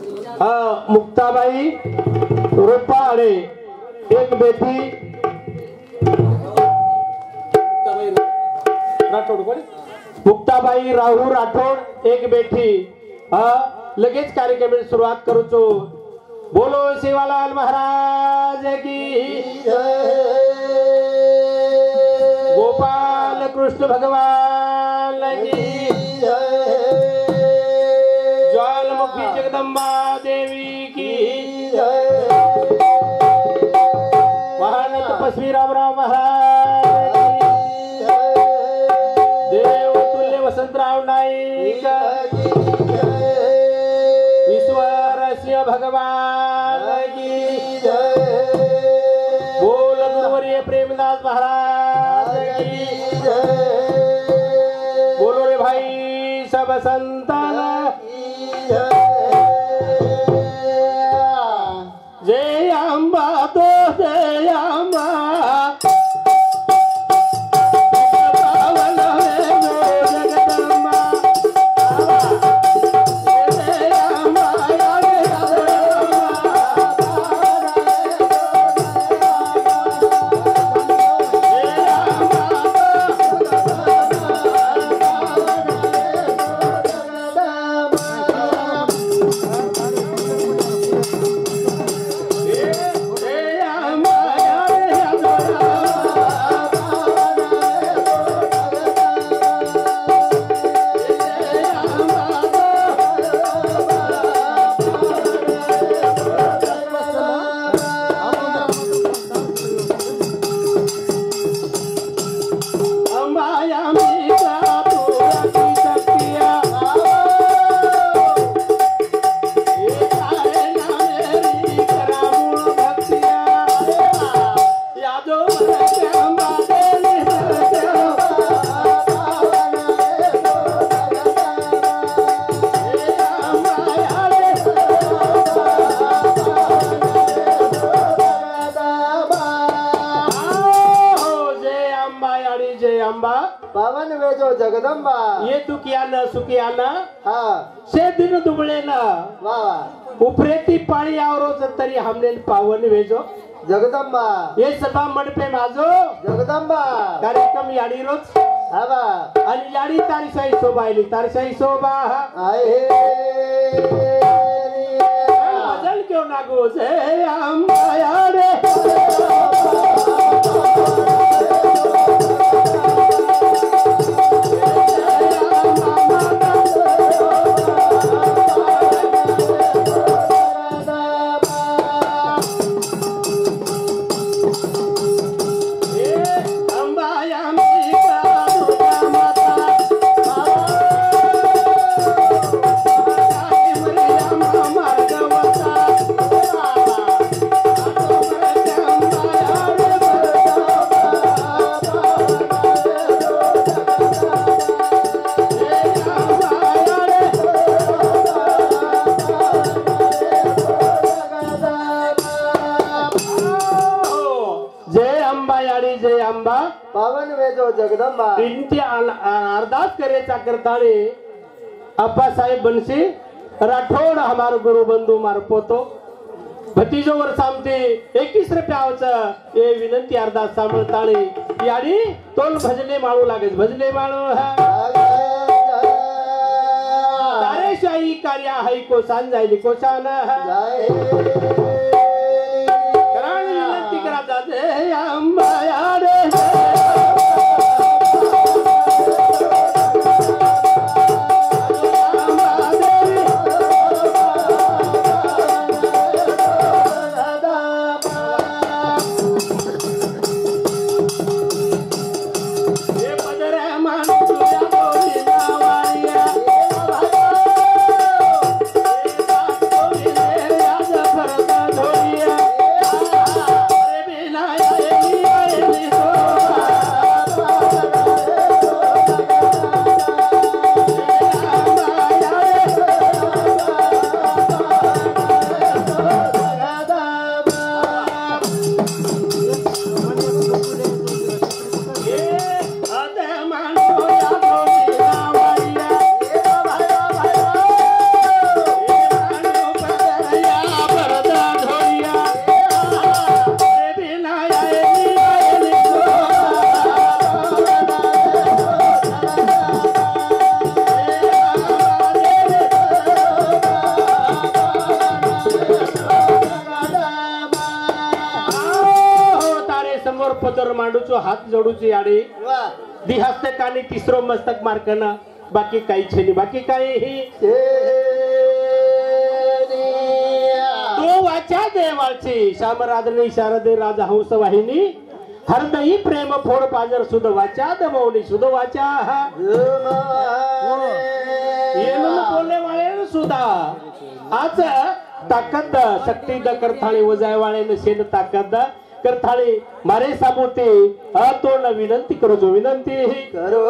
मुक्ताबाई रुपाळे एक बेटी मुक्ताबाई राहू राठोड एक बेटी लगेच कार्यक्रमाची सुरुवात करू छो। बोलो सेवालाल महाराज की गोपाल कृष्ण भगवान की ज्वालामुखी जगदम्बा देवी की महान तपस्वी रामराव महाराज की देव तुल्य वसंतराव नाईक ईश्वर सिंह भगवान की बोल गुरुवर्य प्रेमदास महाराज की बोलो रे भाई सब संतान जय अंबा तो जय अंबा पावन वेजो जगदंबा ये तू किया न सुकिया न हाँ से दिन दुबळे न वाह उपरेती पाळी आवरोज तरी हमने पावन वेजो जगदंबा ये सभा मंडपे माझो जगदंबा कार्यक्रम याडी रोज हवा आणि याडी तारीशाही शोभा आली तारीशाही शोभा आहे भजन क्यों ना गो जय अंबा याडे पावन वेजो जगदंबा इंती अरदास करेचा करताळे अप्पा साहेब बनसी राठोड हमारो गुरु बंधू मारपोतो भतीजो वर सामते 21 रुपयावच ये विनंती अरदास सांभळताळे याडी तोल भजने माळू लागेच भजने माळू तारेशाही कार्या हाई कोसान जायली कोसान कराणी विनंती करा जाते अंबा याडे पदर मांडूचो हात जोडूची आडे वा दी हस्तकानी तिसरो मस्तक मार्कना बाकी काही छेनी बाकी काही ही तो वाचा देवाची श्यामराधनी शारदे राजा हंस वाहिनी हरदई प्रेम फोड पाजर सुध वाचा दमवणी सुध वाचा बोलले वाळे सुद्धा आज ताकद शक्ती द करथाळी वजाय वाळे शेन ताकद करथाळी मारे साबुते अतोंड विनंती करू जो विनंती करो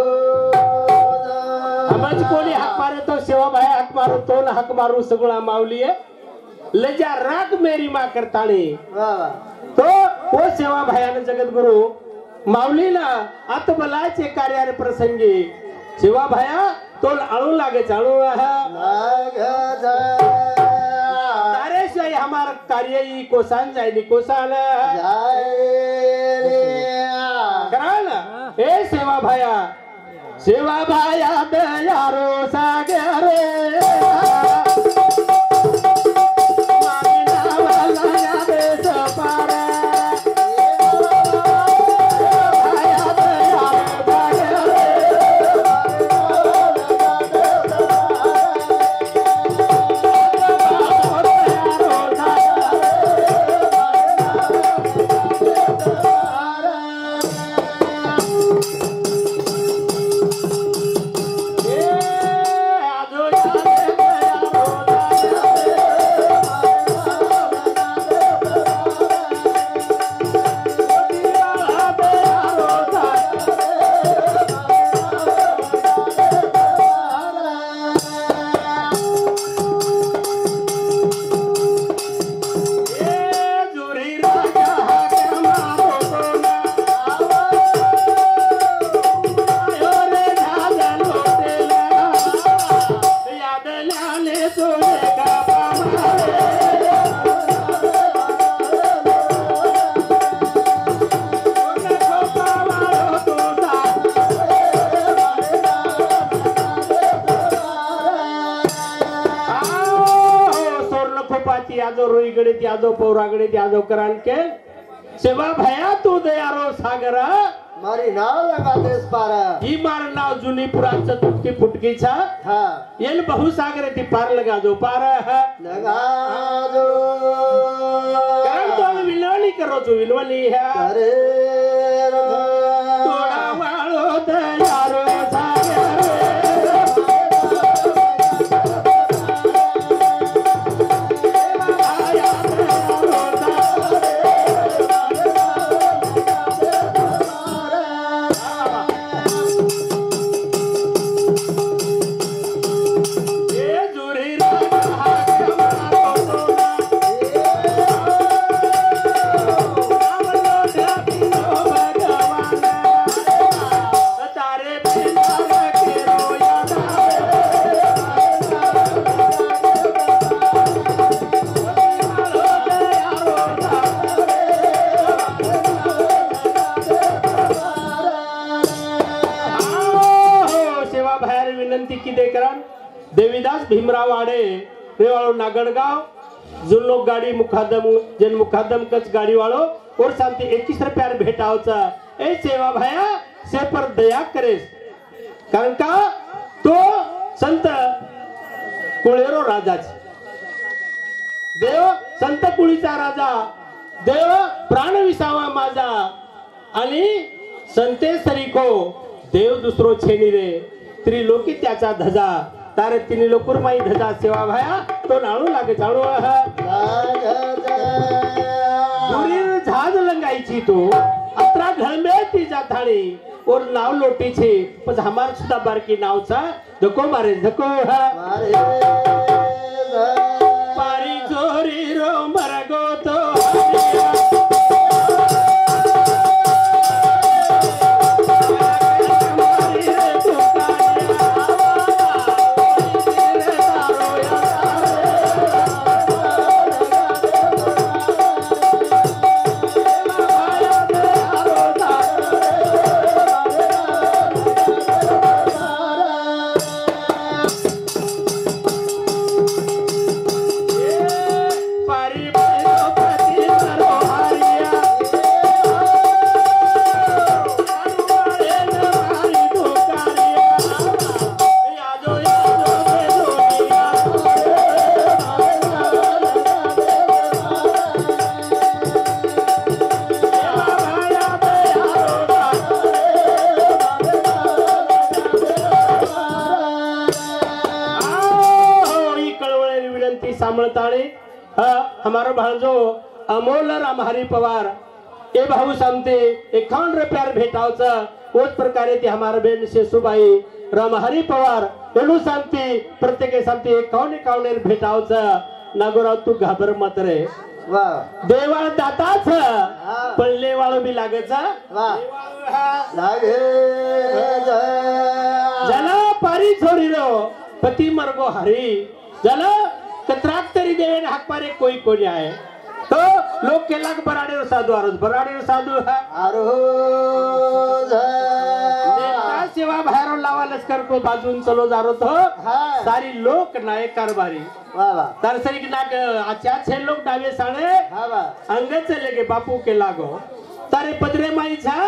समज कोणी हाक मारतो सेवा बाय हाक मारतो ना हाक मारू सगळा माऊली लजा राग मेरी माँ करताळी तो वो सेवा भयान जगद्गुरु माऊलीला आत्मबलाचे कार्यार प्रसंगी सेवा भया तो अळू लागे चालू तारेश्वरी हमार कार्य ही कोसान जायनी कोसान कराल हे सेवा भया दयारो सागरे रोईगडे त्याजो पौरागडे त्याजो करान के सेवा भया तू दयारो सागरा मारी नाव लगा देस पार ही मार नाव जुनी पुरांचं तुटकी फुटकीचा हा येल बहुसागरे ती पार लगा जो पार लगा जो कारण तो विलवणी करो जो विलवणी है अरे तोडा वाळो दयारो सागरे देवीदास भीमराव आडे रेवाळो नागणगाव जुल्लोक गाड़ी मुखादम जन मुखादम कच गाड़ी वालो और शांति 21 रुपया भेटावचा ए सेवा भया से पर दया करेस कारण का तो संत कुळेरो राजाच देव संत कुळीचा राजा देव प्राण विसावा माझा आणि संतेसरीको देव दुसरो छेनी रे त्रिलोकी त्याचा धजा तारे तिनी लोकुर माई धजा सेवा भया तो नाळू लागे चाळू दुरीर झाज लंगायची तो अत्रा घळमे ती जाथाळी और नाव लोटीची पण हमार सुद्धा बारकी नावचा धको मारे धको मारे पारी चोरी रो मरगो तो सांभळताळे हमारो भांजो अमोल राम हरी पवार ए भाऊ सामते 51 रुपयार भेटावचं उस प्रकारे ते हमारा बेन शेसुबाई राम हरी पवार एनु सांगते प्रत्येक सांगते 51 भेटावचं नागोराव तू घाबर मत रे वाह देवाळ दाताच पण लेवाळ बी लागायचा लागे ज्याला पारी छोडी रो पती मर्गो हरी ज्याला कत्राक तरी देवेन हाक पारे कोई कोणी आहे तो लोक केला बराडे साधू आरोज बराडे साधू नेमका सेवा बाहेर लावा लष्कर को बाजून चलो जारो तो सारी लोक नायक कारभारी तर सरी नाक आच्या छे लोक डावे साणे अंग चले गे बापू के लागो तारे पदरे माई छा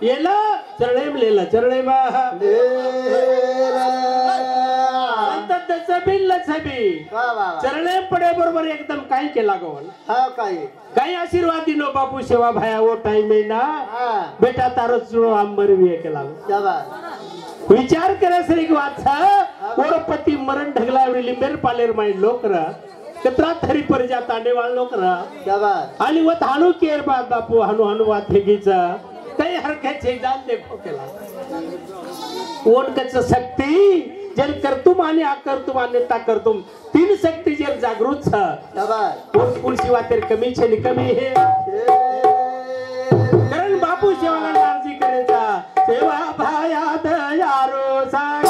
येला चरणे लेला चरणे मा अंत छबी चरणे पडे बरोबर एकदम काही केला गवन काही आशीर्वाद दिनो बापू सेवा भाया वो टाइम में ना बेटा तारो चुनो आंबर भी केला विचार करे सरी बात छा और पति मरण ढगला एवढी लिंबेर पालेर माई लोकरा कतरा थरी पर जाता आंडेवाळ लोकरा आणि व हाणू केर बात बापू हाणू हाणू वात हेगीचा काही हरकत जान देखो केला कोण कच शक्ती जल करतुम आणि अकर्तुम आणि ताकर्तुम तीन शक्ती जर जागृत छ पुलसी वातेर कमी छे कमी हे कारण बापू सेवाला अर्जी करायचा सेवा भायात यारो सांग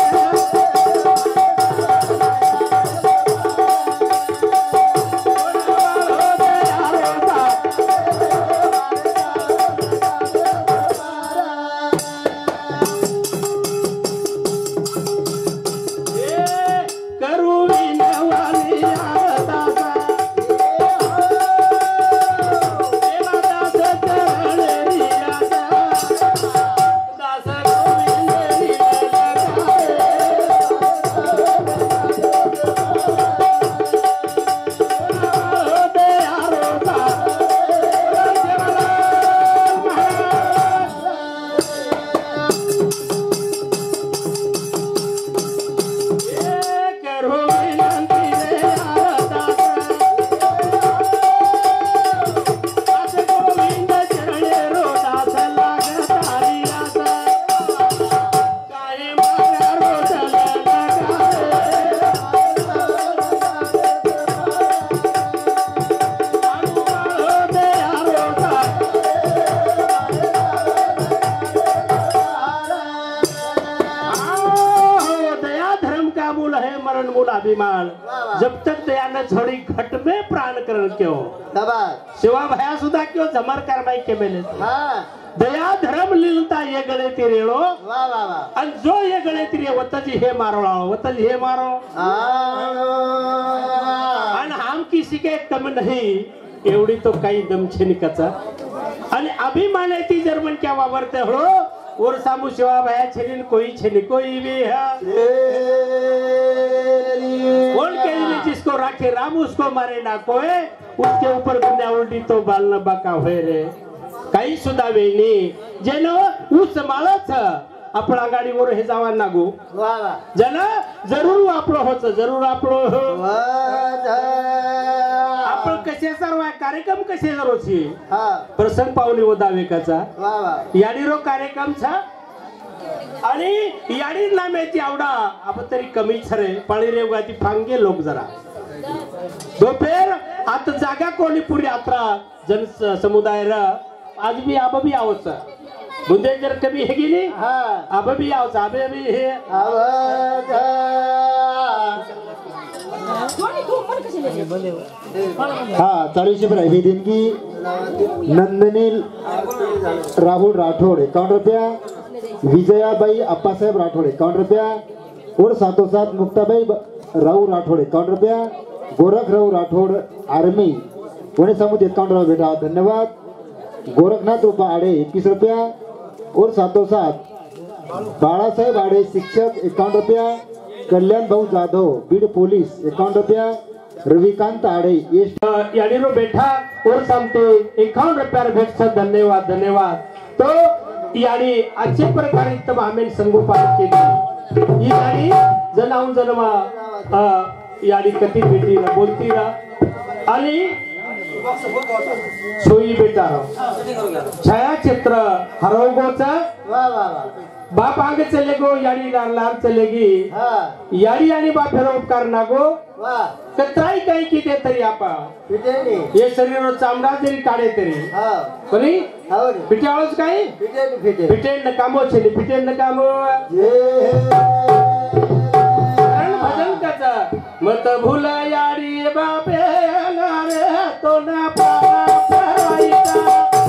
जब तक दया न छोड़ी घट में प्राण करण क्यों सेवा भया सुधा क्यों जमर करमाई के मेले दया धर्म लीलता ये गळे तिरेळो आणि जो ये गळे तिरे वतजी हे मारो वतजी हे मारो आणि हम किसी के कम नहीं एवढी तो काही दमछेनिकाचा आणि अभिमान आहे ती जर्मन क्या वावरते हो और सामू सेवा भया छेलिन कोई छेली कोई भी है कौन के जिसको राखे राम उसको मारे ना कोई उसके ऊपर गुन्या उलटी तो बाल न बाका होय रे काही सुद्धा वेणी जेनो ऊस माळच आपण गाडीवर हे जावा नागू जन जरूर वापरो होच जरूर आपलो आपण कसे सर्व कार्यक्रम कसे जरोची प्रसंग पावली व दावेकाचा याडी रो कार्यक्रम छा आणि याडी नामेची आवडा आपण तरी कमी छरे पाळी रेवगा ती फांगे लोक जरा दोपेर आता जागा कोणी पुरी यात्रा जन समुदाय र आज भी आप भी आवच बुंदे जर कभी हे गेली आप भी आवच आबे भी हे हाँ 40 रुपये भी दिन की नंदनी राहुल राठौड़ 51 रुपया विजयाबाई अप्पा साहेब राठौड़ 51 रुपया और साथों साथ मुक्ताबाई राहू राठौड़ 51 रुपया गोरख राहू राठौड़ आर्मी उन्हें समुद्र 51 रुपया बेटा धन्यवाद गोरखनाथ रूपा आड़े 21 रुपया और साथों साथ बाला साहेब आड़े शिक्षक 51 रुपया कल्याण भाऊ जाधव बीड पुलिस 51 रुपया रविकांत आड़े यानी रो बैठा और सामते 51 रुपया भेट धन्यवाद धन्यवाद तो यानी अच्छे प्रकारे तमाम संगोपान केली ही गाडी जनावून जन्मा याडी कती भेटी ना बोलती ना आणि सोयी बेटा छायाचित्र हरवगोचा वाह वाह वाह बाप आगे चले गो याडी लाल चलेगी हाँ याडी आणि बाप फेर उपकार ना गो वाह कत्राई काही किती तरी आपा पिटेनी हे शरीर चामडा जरी काढे तरी हाँ कोणी हाँ पिट्यावळच काय पिटेनी पिटे पिटेन नकामो छेली पिटेन नकामो ये भजन कच मत भूला याडी बापे रे तो ना पारा फराईचा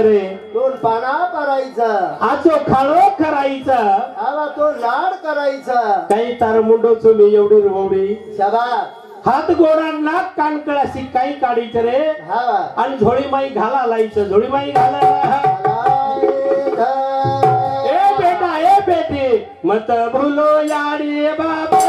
रे तो पाना करायचा आजो खाणो करायचा आला तो लाड करायचा काही तार मुंडो चुली एवढी रोवडी शाबास हात गोडा नाक कानकळाशी काही काढीच रे हा आणि झोळी माई घाला लायचं झोळी माई घाला ए बेटी मत भूलो याडी बाबा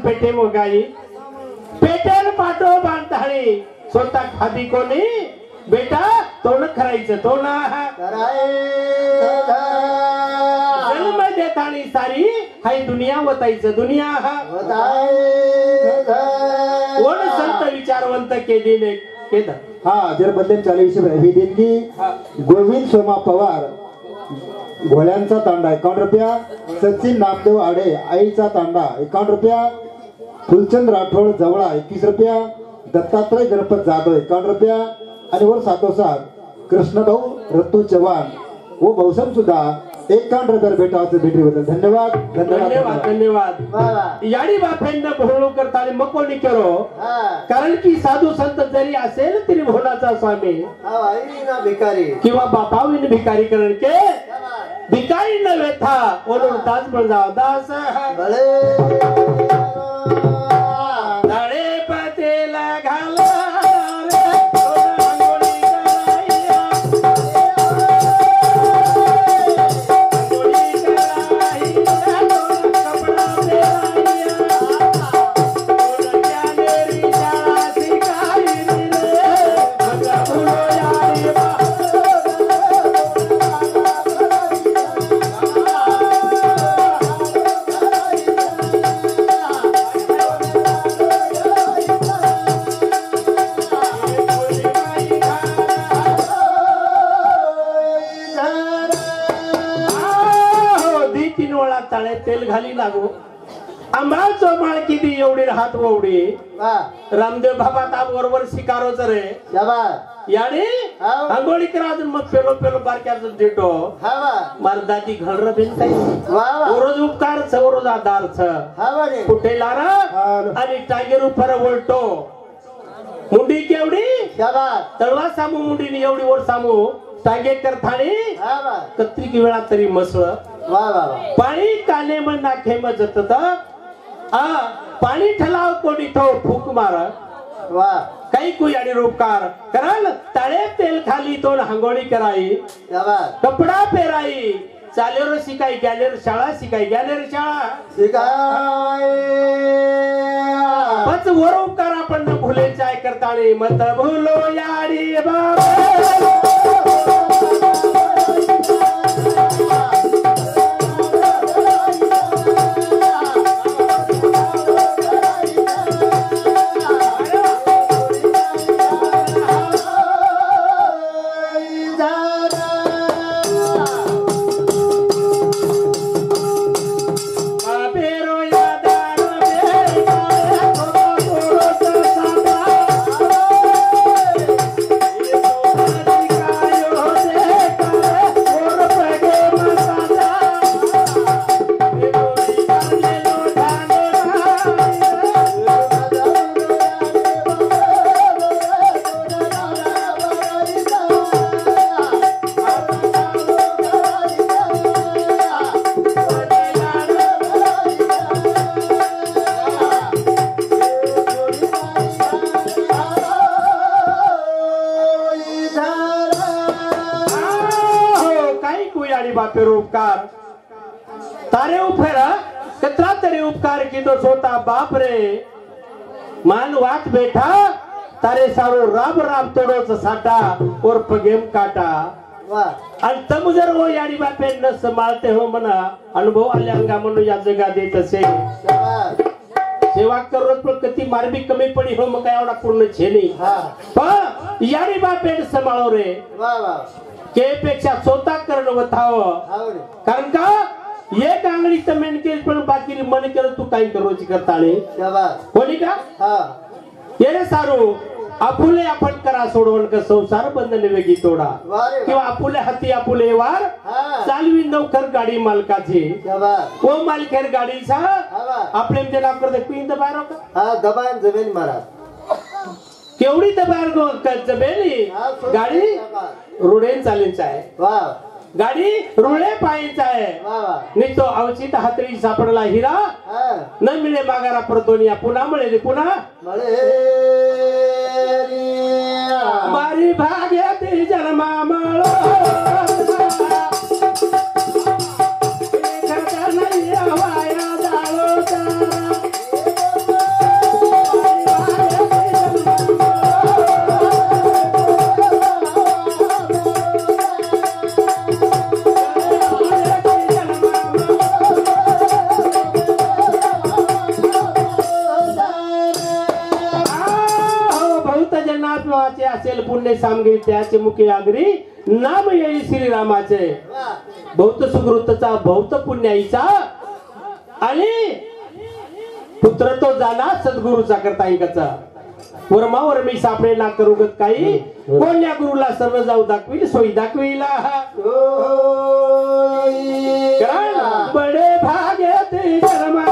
पेटे मोगाई पेटेल पाठो बांधताळी स्वतः खादी कोणी बेटा तोंड करायचं तो ना जन्म देतानी सारी हाय दुनिया वतायचं दुनिया कोण संत विचारवंत केली केद हाँ जर बदलेन चालू विषय ही देणगी गोविंद सोमा पवार घोड्यांचा तांडा 51 रुपया सचिन नामदेव आडे आईचा तांडा 51 रुपया फुलचंद राठोड जवळा 21 रुपया दत्तात्रय गणपत जाधव 51 रुपया आणि वर सातोसात कृष्णभाऊ रत्तू चव्हाण व भाऊसाहेब सुद्धा 51 रुपये भेटावचं भेटीबद्दल धन्यवाद धन्यवाद धन्यवाद याडी बापेंना भोळू करता मग कोणी करो कारण की साधू संत जरी असेल तरी भोलाचा स्वामी भिकारी किंवा बापावीन भिकारी करण के भिकारी न वेथा ओढून ताज पण जाव दास धडे पतेला घाला तेल घाली लागू आंबा चोमाळ किती एवढी हात ओवडी रामदेव बाबा ता बरोबर शिकारोच रे याने हाव. आंघोळी करा अजून मग पेलो पेलो बारक्याचं देतो हवा मार दादी घडर बिन काही वा वा रोज उपकार छ रोज आधार छ हवा रे कुठे लारा आणि टायगर उपर वळतो मुंडी केवढी शाबास तळवा सामू मुंडीनी एवढी वर सामू टांगे करथाणी हवा कत्रिक वेळा तरी मसळ वा वा वा पाणी काने मन नाखे मग जतत पाणी ठलाव कोणी ठो फूक मार वा काही कुयाडी रोपकार कराल तळे तेल खाली तोंड हांगोळी कराई शाबास कपडा पेराई चालेर शिकाय गॅलेर शाळा शिकाय गॅलेर शाळा शिकाय पच वर उपकार आपण न भुले चाय करताळे मत भुलो याडी बाबा बापेर उपकार तारे उफेरा कतरा तरी उपकार की तो सोता बाप रे मान वाट बैठा तारे सारो राब राब तोडोच साठा और पगेम काटा वा आणि तम जर वो याडी बापे न सांभाळते हो म्हणा अनुभव आल्या अंगा म्हणून या जगा देत असे शाबास सेवा करत पण कधी मारबी कमी पडी हो मग काय एवढा पूर्ण छेनी हा पण याडी बापे सांभाळो रे वा वा के पेक्षा स्वतः करणं वथाव हाव रे कारण का एक आंगडी तमेन केस पण बाकी मन केलं तू काही करोची करताळे शाबास कोणी का हा ये सारू आपुले आपण करा सोडवण का संसार बंधन वेगी तोडा वा रे किंवा आपुले हाती आपुले वार हा चालवी नौकर गाडी मालकाची शाबास वो मालकेर गाडीचा हवा आपले म्हणजे नाव करते पिंड बाहेर का हा दबान जमीन महाराज केवढी तर बाहेर गो जमेली हा, गाडी शाबास. रुडेन चालींचा आहे वा गाडी रुळे पायीचा आहे वा वा निघतो अवचित हातरी सापडला हिरा हा न मिळे मागारा परतोनिया पुन्हा मिळेल पुन्हा मळे मारी भाग्यातील जन्मा माळो एखादा नाही वाया जाळोचा. जन्मात्माचे असेल पुण्य सामगे त्याचे मुखे आगरी नाम येई श्रीरामाचे बहुत सुकृतचा बहुत पुण्याईचा आणि पुत्र तो जाना सद्गुरूचा करता ऐकाचा वर्मावर मी सापडे ना करूगत काही कोणत्या गुरुला सर्व जाऊ दाखवील सोयी दाखवीला बडे भाग्यते जन्मा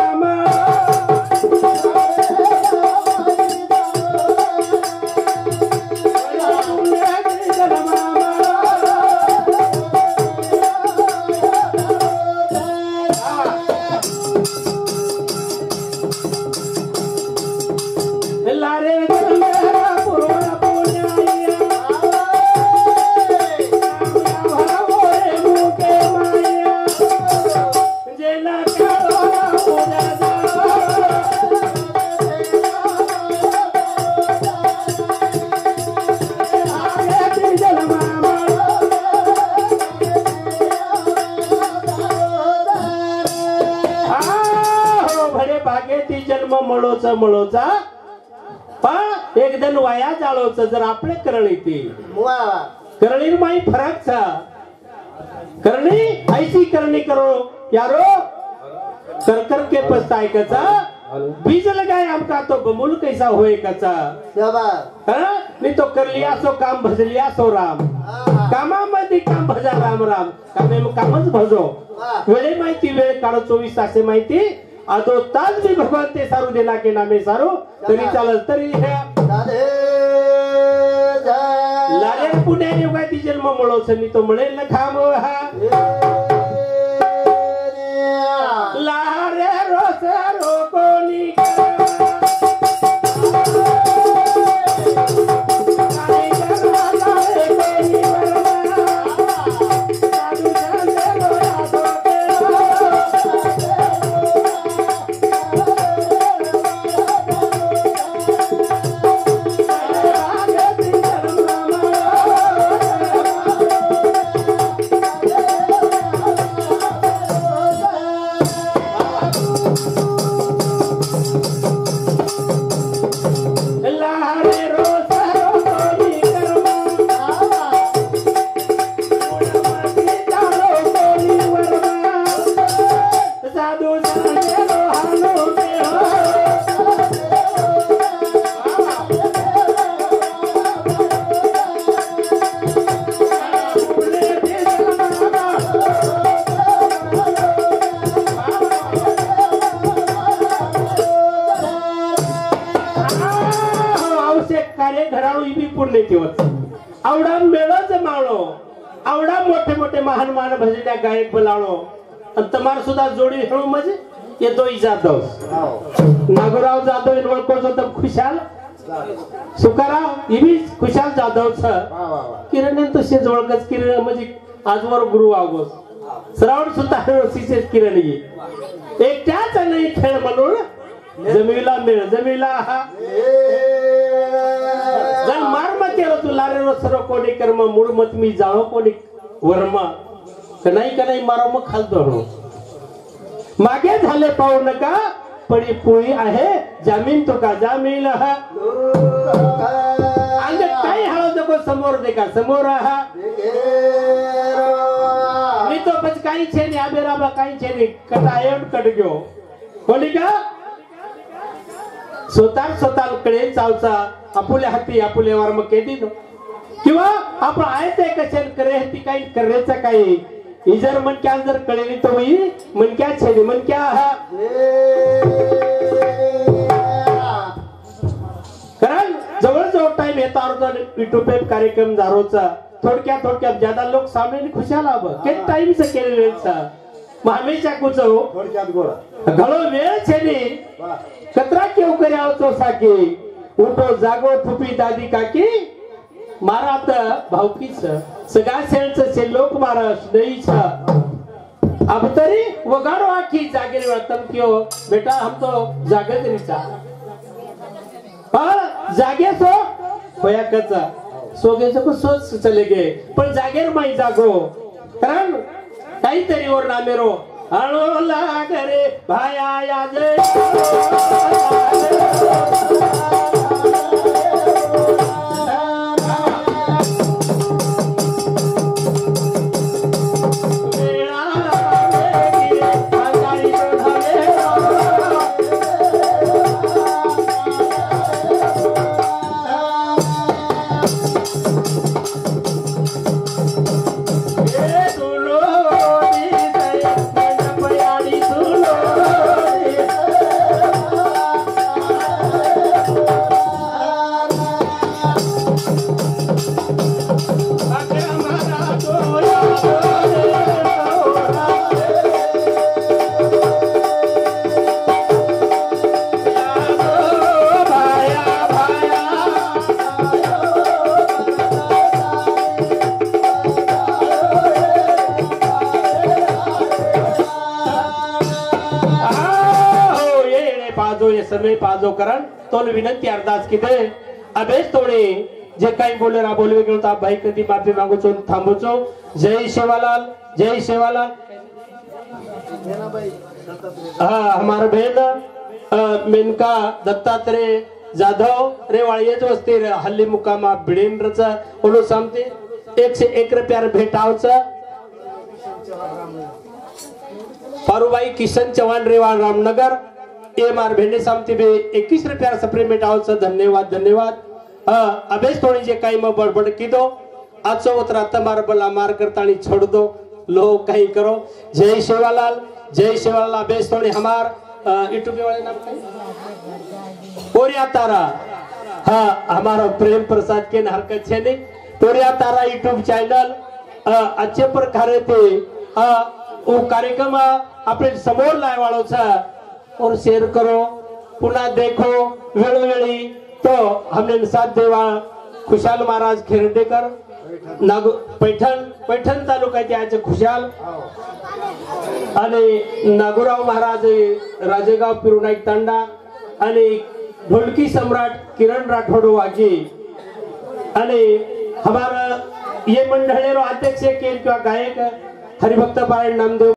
मळोचा पण एकदम वाया जाळोच जर आपले करणी ती करणी माई फरक छ करणी ऐसी करणी करो यारो कर कर के पछताए कचा बीज लगाए हमका तो बमुल कैसा होए कचा शाबास नहीं तो कर लिया सो काम भज लिया सो राम कामामध्ये काम भजा राम राम कामे कामच भजो वेळे माहिती वेळ काढो 24 तासे माहिती आदो ताज भी भगवान ते सारू देना के नामे सारू तरी चालल तरी राधे जय लारे पुणे युगाती जन्म मळो सनी तो मिळेल न खाम हा लारे रोस रो कोणी आवडा मेळच माळो आवडा मोठे मोठे महान मान भजन्या गायक बोलावो आणि तमार सुद्धा जोडी हेळू म्हणजे येतो जाधव नागोराव जाधव इनवळको तो खुशाल सुकाराव इबी खुशाल जाधव छ किरण तो शे जोळकच किरण म्हणजे आजवर गुरु आवगोस श्रावण सुद्धा हेळसीचे किरण एक त्याच नाही खेळ म्हणून जमिला मेळ जमिला हा जन मार मत केलो तू लारे रो सर्व कोणी कर्म मूळ मत मी जाळो कोणी वर्मा कनाई मारो मग खालतो मागे झाले पाहू नका पडी पोळी आहे जामीन तो का जामीन हा अंग काही हळो नको समोर देखा समोर हा मी तो पच काही छे ने आबेराबा काही छे ने कटायण कट गयो कोणी का स्वतः कडे चालचा आपुल्या हाती आपुल्यावर मग केदी किंवा आपण आहे ते कशाला करे ती काही करायचं काही इजर मन क्या जर कळेली तो मन क्या छेदी मन क्या हा कारण जवळ टाइम येता युट्यूब कार्यक्रम झारोचा थोडक्यात ज्यादा लोक सामने खुशाल आब के टाइम से केले हमेशा कुछ हो थोडक्यात गोळा घणो वेळ छेदी कतरा केव करे आवतो साकी उठो जागो फुपी दादी काकी मारा त भावकीच सगळा सेलच से लोक मारस नाही छ अब तरी वगाडो आखी जागेर वर्तन कियो बेटा हम तो जागत रिचा जागे सो होया कचा सोगेच को सोच चले गे पण जागेर माई जागो कारण काहीतरी वर नामेरो हळो लाग रे भाया याद पाजो करण तोल विनंती अरदास किते अभेस तोडे जे काही बोले रा बोलवे गेलो ता भाई कधी माफी मागो छो थांबोचो जय शेवालाल हाँ हमारा बहन मेनका दत्तात्रेय जाधव रेवाळीच वस्ती हल्ली मुकामा भिडेंद्रचा ओलो सामते 101 रुपयार भेटावचा पारुबाई किशन चव्हाण रेवाळ रामनगर ये मार भेंडे सामती बे 21 रुपया सप्रेमेट आवचं धन्यवाद धन्यवाद अभेस थोड़ी जे काही मग बडबड की दो आजो उतरा तमार बला मार करतानी छोड़ दो लोग कहीं करो जय शिवालाल अभेस थोड़ी हमार यूट्यूब वाले नाम तोरिया तारा हाँ हमारा प्रेम प्रसाद के हरकत छे नहीं तोरिया तारा यूट्यूब चैनल अच्छे प्रकारे ते वो कार्यक्रम अपने समोर लाय वाळो छा और शेयर करो पुन्हा देखो वेळोवेळी तो हमने साथ देवा खुशाल महाराज खेरडेकर पैठण तालुक्याचे आज खुशाल आणि नागुराव महाराज राजेगाव पिरुनाईक तांडा आणि ढोलकी सम्राट किरण राठौड़ वाजी आणि हमारा ये मंडळेरो अध्यक्ष के गायक हरिभक्त पारायण नामदेव